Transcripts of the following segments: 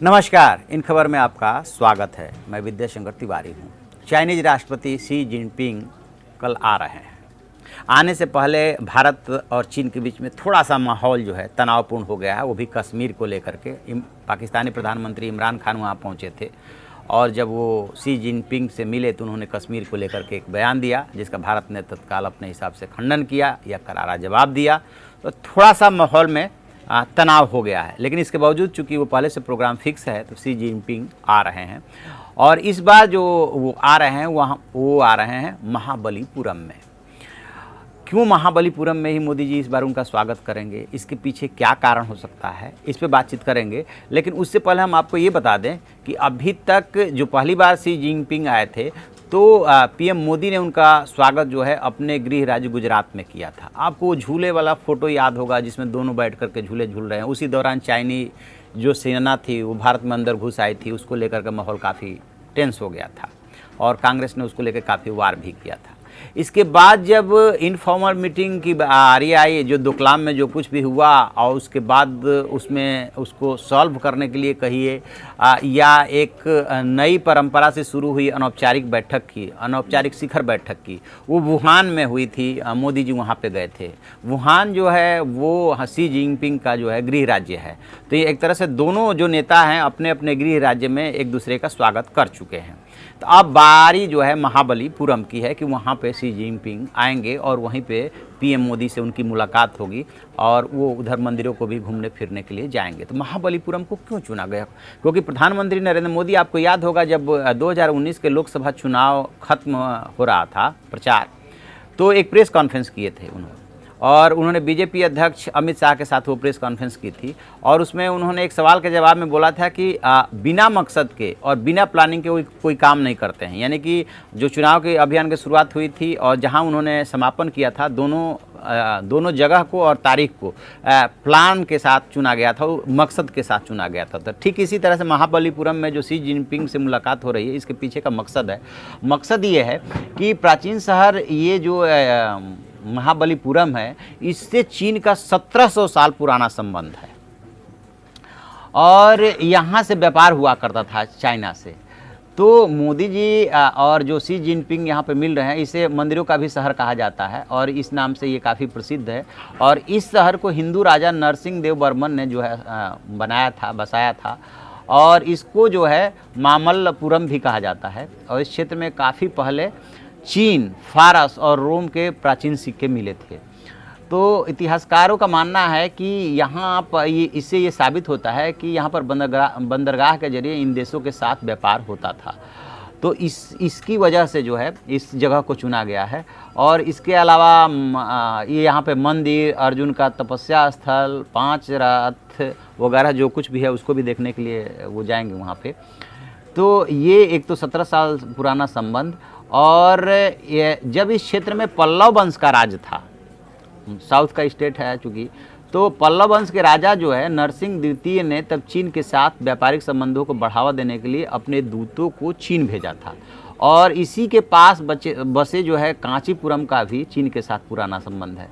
नमस्कार, इन खबर में आपका स्वागत है। मैं विद्याशंकर तिवारी हूँ। चाइनीज राष्ट्रपति शी जिनपिंग कल आ रहे हैं। आने से पहले भारत और चीन के बीच में थोड़ा सा माहौल जो है तनावपूर्ण हो गया है, वो भी कश्मीर को लेकर के। पाकिस्तानी प्रधानमंत्री इमरान खान वहाँ पहुँचे थे और जब वो शी जिनपिंग से मिले तो उन्होंने कश्मीर को लेकर के एक बयान दिया, जिसका भारत ने तत्काल अपने हिसाब से खंडन किया या करारा जवाब दिया। तो थोड़ा सा माहौल में तनाव हो गया है, लेकिन इसके बावजूद चूंकि वो पहले से प्रोग्राम फिक्स है तो शी जिनपिंग आ रहे हैं। और इस बार जो वो आ रहे हैं वो आ रहे हैं महाबलीपुरम में। क्यों महाबलीपुरम में ही मोदी जी इस बार उनका स्वागत करेंगे, इसके पीछे क्या कारण हो सकता है, इस पे बातचीत करेंगे। लेकिन उससे पहले हम आपको ये बता दें कि अभी तक जो पहली बार शी जिनपिंग आए थे तो पीएम मोदी ने उनका स्वागत जो है अपने गृह राज्य गुजरात में किया था। आपको वो झूले वाला फ़ोटो याद होगा जिसमें दोनों बैठ करके झूले झूल रहे हैं। उसी दौरान चाइनी जो सेना थी वो भारत में अंदर घुस आई थी, उसको लेकर के माहौल काफ़ी टेंस हो गया था और कांग्रेस ने उसको लेकर काफ़ी वार भी किया था। इसके बाद जब इनफॉर्मल मीटिंग की बारी आई, जो डोकलाम में जो कुछ भी हुआ और उसके बाद उसमें उसको सॉल्व करने के लिए कहिए या एक नई परंपरा से शुरू हुई अनौपचारिक बैठक की, अनौपचारिक शिखर बैठक की, वो वुहान में हुई थी। मोदी जी वहाँ पे गए थे। वुहान जो है वो शी जिनपिंग का जो है गृह राज्य है। तो ये एक तरह से दोनों जो नेता हैं अपने अपने गृह राज्य में एक दूसरे का स्वागत कर चुके हैं। तो अब बारी जो है महाबलीपुरम की है कि वहाँ पे शी जिनपिंग आएंगे और वहीं पे पीएम मोदी से उनकी मुलाकात होगी और वो उधर मंदिरों को भी घूमने फिरने के लिए जाएंगे। तो महाबलीपुरम को क्यों चुना गया? क्योंकि प्रधानमंत्री नरेंद्र मोदी, आपको याद होगा जब 2019 के लोकसभा चुनाव खत्म हो रहा था प्रचार, तो एक प्रेस कॉन्फ्रेंस किए थे उन्होंने और उन्होंने बीजेपी अध्यक्ष अमित शाह के साथ वो प्रेस कॉन्फ्रेंस की थी और उसमें उन्होंने एक सवाल के जवाब में बोला था कि बिना मकसद के और बिना प्लानिंग के कोई काम नहीं करते हैं। यानी कि जो चुनाव के अभियान की शुरुआत हुई थी और जहां उन्होंने समापन किया था, दोनों जगह को और तारीख को प्लान के साथ चुना गया था, मकसद के साथ चुना गया था। तो ठीक इसी तरह से महाबलीपुरम में जो शी जिनपिंग से मुलाकात हो रही है, इसके पीछे का मकसद है। मकसद ये है कि प्राचीन शहर ये जो महाबलीपुरम है, इससे चीन का 1700 साल पुराना संबंध है और यहाँ से व्यापार हुआ करता था चाइना से। तो मोदी जी और जो शी जिनपिंग यहाँ पे मिल रहे हैं, इसे मंदिरों का भी शहर कहा जाता है और इस नाम से ये काफ़ी प्रसिद्ध है। और इस शहर को हिंदू राजा नरसिंह देव बर्मन ने जो है बसाया था और इसको जो है मामल्लपुरम भी कहा जाता है। और इस क्षेत्र में काफ़ी पहले चीन, फारस और रोम के प्राचीन सिक्के मिले थे। तो इतिहासकारों का मानना है कि यहाँ पर इससे ये साबित होता है कि यहाँ पर बंदरगाह के जरिए इन देशों के साथ व्यापार होता था। तो इसकी वजह से जो है इस जगह को चुना गया है। और इसके अलावा ये यहाँ पे मंदिर, अर्जुन का तपस्या स्थल, 5 रथ वगैरह जो कुछ भी है उसको भी देखने के लिए वो जाएंगे वहाँ पे। तो ये एक तो 17 साल पुराना संबंध। और जब इस क्षेत्र में पल्लव वंश का राज था, साउथ का स्टेट है चूँकि, तो पल्लव वंश के राजा जो है नरसिंह द्वितीय ने तब चीन के साथ व्यापारिक संबंधों को बढ़ावा देने के लिए अपने दूतों को चीन भेजा था। और इसी के पास बसे जो है कांचीपुरम का भी चीन के साथ पुराना संबंध है।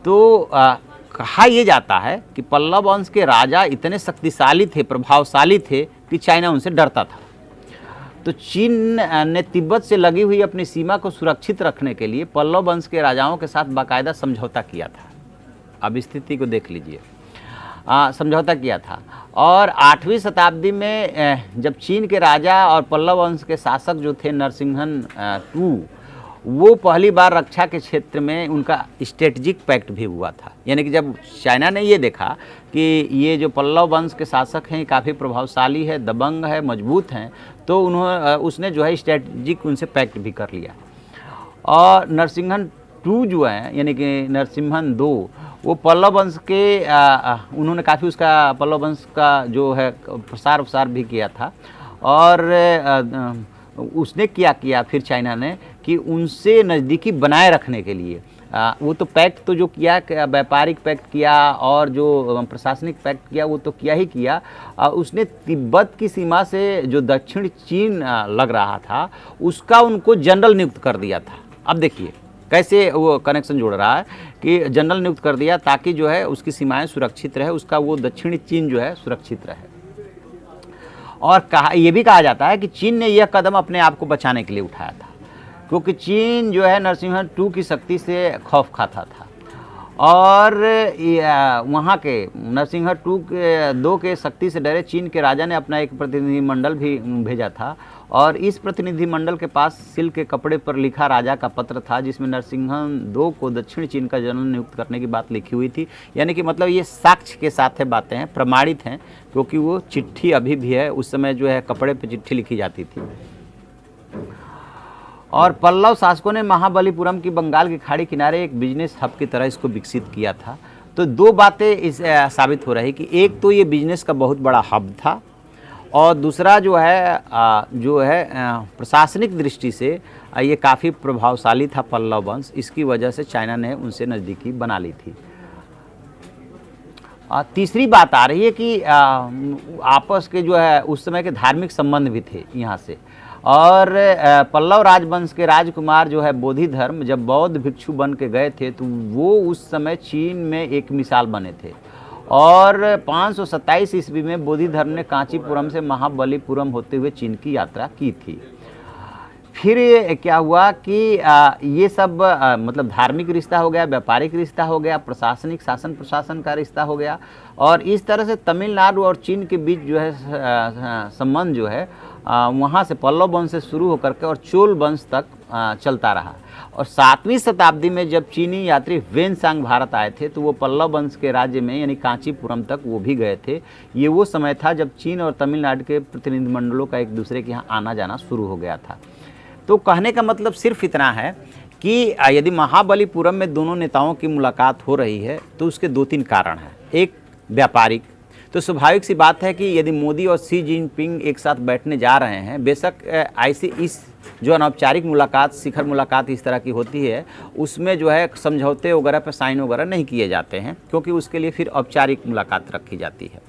तो कहा यह जाता है कि पल्लव वंश के राजा इतने शक्तिशाली थे, प्रभावशाली थे कि चाइना उनसे डरता था। तो चीन ने तिब्बत से लगी हुई अपनी सीमा को सुरक्षित रखने के लिए पल्लव वंश के राजाओं के साथ बाकायदा समझौता किया था। अब स्थिति को देख लीजिए, समझौता किया था। और 8वीं शताब्दी में जब चीन के राजा और पल्लव वंश के शासक जो थे नरसिंहन II, वो पहली बार रक्षा के क्षेत्र में उनका स्ट्रेटजिक पैक्ट भी हुआ था। यानी कि जब चाइना ने ये देखा कि ये जो पल्लव वंश के शासक हैं काफ़ी प्रभावशाली है, दबंग है, मजबूत हैं, तो उसने जो है स्ट्रेटजिक उनसे पैक्ट भी कर लिया। और नरसिंहन II जो है यानी कि नरसिंहन II, वो पल्लव वंश के उन्होंने काफ़ी उसका पल्लव वंश का जो है प्रसार भी किया था। और उसने क्या किया फिर चाइना ने कि उनसे नज़दीकी बनाए रखने के लिए वो तो पैक्ट तो जो किया, व्यापारिक पैक्ट किया और जो प्रशासनिक पैक्ट किया वो तो किया ही किया, उसने तिब्बत की सीमा से जो दक्षिण चीन लग रहा था उसका उनको जनरल नियुक्त कर दिया था। अब देखिए कैसे वो कनेक्शन जोड़ रहा है कि जनरल नियुक्त कर दिया ताकि जो है उसकी सीमाएं सुरक्षित रहे, उसका वो दक्षिणी चीन जो है सुरक्षित रहे। और ये भी कहा जाता है कि चीन ने यह कदम अपने आप को बचाने के लिए उठाया था, क्योंकि चीन जो है नरसिम्हा II की शक्ति से खौफ खाता था और वहाँ के नरसिम्हा II के शक्ति से डरे चीन के राजा ने अपना एक प्रतिनिधिमंडल भी भेजा था और इस प्रतिनिधिमंडल के पास सिल्क के कपड़े पर लिखा राजा का पत्र था, जिसमें नरसिम्हा II को दक्षिण चीन का जनरल नियुक्त करने की बात लिखी हुई थी। यानी कि मतलब ये साक्ष्य के साथ है, बातें हैं, प्रमाणित हैं, क्योंकि वो चिट्ठी अभी भी है। उस समय जो है कपड़े पर चिट्ठी लिखी जाती थी। और पल्लव शासकों ने महाबलीपुरम की बंगाल की खाड़ी किनारे एक बिजनेस हब की तरह इसको विकसित किया था। तो दो बातें इस साबित हो रही कि एक तो ये बिजनेस का बहुत बड़ा हब था और दूसरा जो है प्रशासनिक दृष्टि से ये काफ़ी प्रभावशाली था पल्लव वंश। इसकी वजह से चाइना ने उनसे नज़दीकी बना ली थी। तीसरी बात आ रही है कि आपस के जो है उस समय के धार्मिक संबंध भी थे यहाँ से। और पल्लव राजवंश के राजकुमार जो है बोधि धर्म जब बौद्ध भिक्षु बन के गए थे तो वो उस समय चीन में एक मिसाल बने थे। और 527 ईस्वी में बोधि धर्म ने कांचीपुरम से महाबलीपुरम होते हुए चीन की यात्रा की थी। फिर क्या हुआ कि ये सब मतलब धार्मिक रिश्ता हो गया, व्यापारिक रिश्ता हो गया, प्रशासनिक शासन प्रशासन का रिश्ता हो गया और इस तरह से तमिलनाडु और चीन के बीच जो है संबंध जो है वहाँ से पल्लव वंश से शुरू होकर के और चोल वंश तक चलता रहा। और 7वीं शताब्दी में जब चीनी यात्री ह्वेनसांग भारत आए थे तो वो पल्लव वंश के राज्य में यानी कांचीपुरम तक वो भी गए थे। ये वो समय था जब चीन और तमिलनाडु के प्रतिनिधिमंडलों का एक दूसरे के यहाँ आना जाना शुरू हो गया था। तो कहने का मतलब सिर्फ इतना है कि यदि महाबलीपुरम में दोनों नेताओं की मुलाकात हो रही है तो उसके 2-3 कारण हैं। एक व्यापारिक, तो स्वाभाविक सी बात है कि यदि मोदी और शी जिनपिंग एक साथ बैठने जा रहे हैं, बेशक ऐसी इस जो अनौपचारिक मुलाकात, शिखर मुलाकात इस तरह की होती है, उसमें जो है समझौते वगैरह पर साइन वगैरह नहीं किए जाते हैं, क्योंकि उसके लिए फिर औपचारिक मुलाकात रखी जाती है।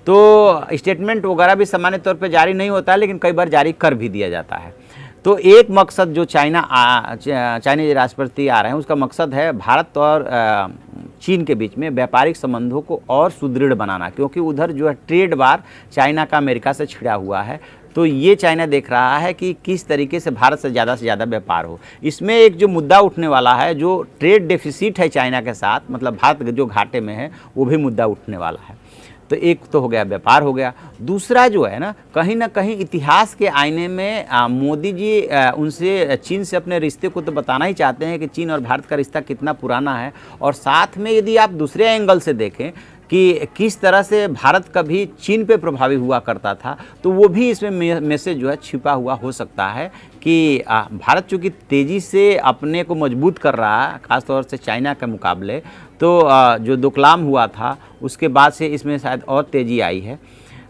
तो स्टेटमेंट वगैरह भी सामान्य तौर पर जारी नहीं होता है, लेकिन कई बार जारी कर भी दिया जाता है। तो एक मकसद जो चाइनीज राष्ट्रपति आ रहे हैं उसका मकसद है भारत और चीन के बीच में व्यापारिक संबंधों को और सुदृढ़ बनाना, क्योंकि उधर जो है ट्रेड वार चाइना का अमेरिका से छिड़ा हुआ है। तो ये चाइना देख रहा है कि किस तरीके से भारत से ज़्यादा व्यापार हो। इसमें एक जो मुद्दा उठने वाला है, जो ट्रेड डेफिसिट है चाइना के साथ, मतलब भारत जो घाटे में है, वो भी मुद्दा उठने वाला है। तो एक तो हो गया व्यापार हो गया। दूसरा जो है ना कहीं इतिहास के आईने में मोदी जी उनसे चीन से अपने रिश्ते को तो बताना ही चाहते हैं कि चीन और भारत का रिश्ता कितना पुराना है। और साथ में यदि आप दूसरे एंगल से देखें कि किस तरह से भारत कभी चीन पे प्रभावी हुआ करता था, तो वो भी इसमें मैसेज जो है छिपा हुआ हो सकता है कि भारत चूँकि तेज़ी से अपने को मजबूत कर रहा है, ख़ासतौर से चाइना के मुकाबले, तो जो डोकलाम हुआ था उसके बाद से इसमें शायद और तेज़ी आई है।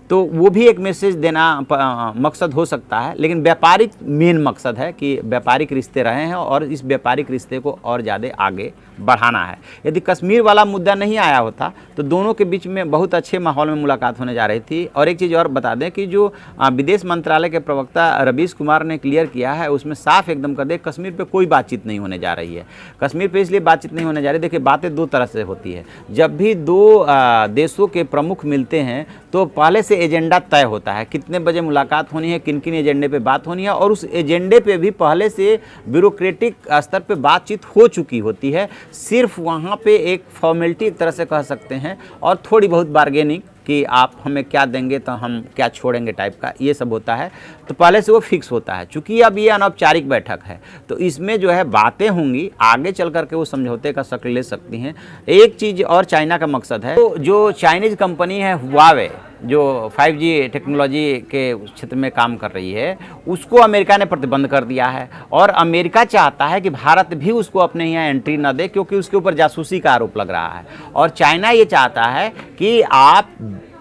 तो वो भी एक मैसेज देना मकसद हो सकता है। लेकिन व्यापारिक मेन मकसद है कि व्यापारिक रिश्ते रहे हैं और इस व्यापारिक रिश्ते को और ज़्यादा आगे बढ़ाना है। यदि कश्मीर वाला मुद्दा नहीं आया होता तो दोनों के बीच में बहुत अच्छे माहौल में मुलाकात होने जा रही थी। और एक चीज़ और बता दें कि जो विदेश मंत्रालय के प्रवक्ता रवीश कुमार ने क्लियर किया है, उसमें साफ एकदम कर दे कश्मीर पर कोई बातचीत नहीं होने जा रही है। कश्मीर पर इसलिए बातचीत नहीं होने जा रही, देखिए बातें दो तरह से होती है। जब भी दो देशों के प्रमुख मिलते हैं तो पहले से एजेंडा तय होता है, कितने बजे मुलाकात होनी है, किन किन एजेंडे पे बात होनी है, और उस एजेंडे पे भी पहले से ब्यूरोक्रेटिक स्तर पे बातचीत हो चुकी होती है। सिर्फ वहाँ पे एक फॉर्मेलिटी एक तरह से कह सकते हैं और थोड़ी बहुत बार्गेनिंग कि आप हमें क्या देंगे तो हम क्या छोड़ेंगे टाइप का, ये सब होता है। तो पहले से वो फिक्स होता है। चूँकि अब ये अनौपचारिक बैठक है तो इसमें जो है बातें होंगी, आगे चल करके वो समझौते का शक्ल ले सकती हैं। एक चीज़ और चाइना का मकसद है, तो जो चाइनीज़ कंपनी है हुआवे, जो 5G टेक्नोलॉजी के क्षेत्र में काम कर रही है, उसको अमेरिका ने प्रतिबंध कर दिया है। और अमेरिका चाहता है कि भारत भी उसको अपने यहाँ एंट्री न दे, क्योंकि उसके ऊपर जासूसी का आरोप लग रहा है। और चाइना ये चाहता है कि आप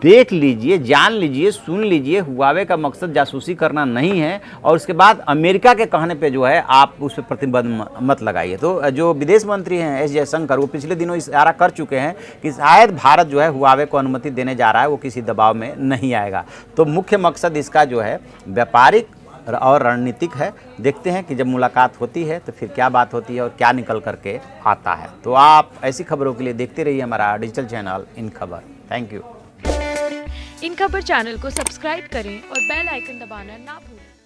देख लीजिए, जान लीजिए, सुन लीजिए, हुआवे का मकसद जासूसी करना नहीं है, और उसके बाद अमेरिका के कहने पे जो है आप उस पर प्रतिबंध मत लगाइए। तो जो विदेश मंत्री हैं एस जयशंकर, वो पिछले दिनों इशारा कर चुके हैं कि शायद भारत जो है हुआवे को अनुमति देने जा रहा है, वो किसी दबाव में नहीं आएगा। तो मुख्य मकसद इसका जो है व्यापारिक और रणनीतिक है। देखते हैं कि जब मुलाकात होती है तो फिर क्या बात होती है और क्या निकल करके आता है। तो आप ऐसी खबरों के लिए देखते रहिए हमारा डिजिटल चैनल इन खबर। Thank you. इन खबर चैनल को सब्सक्राइब करें और बेल आइकन दबाना ना भूलें।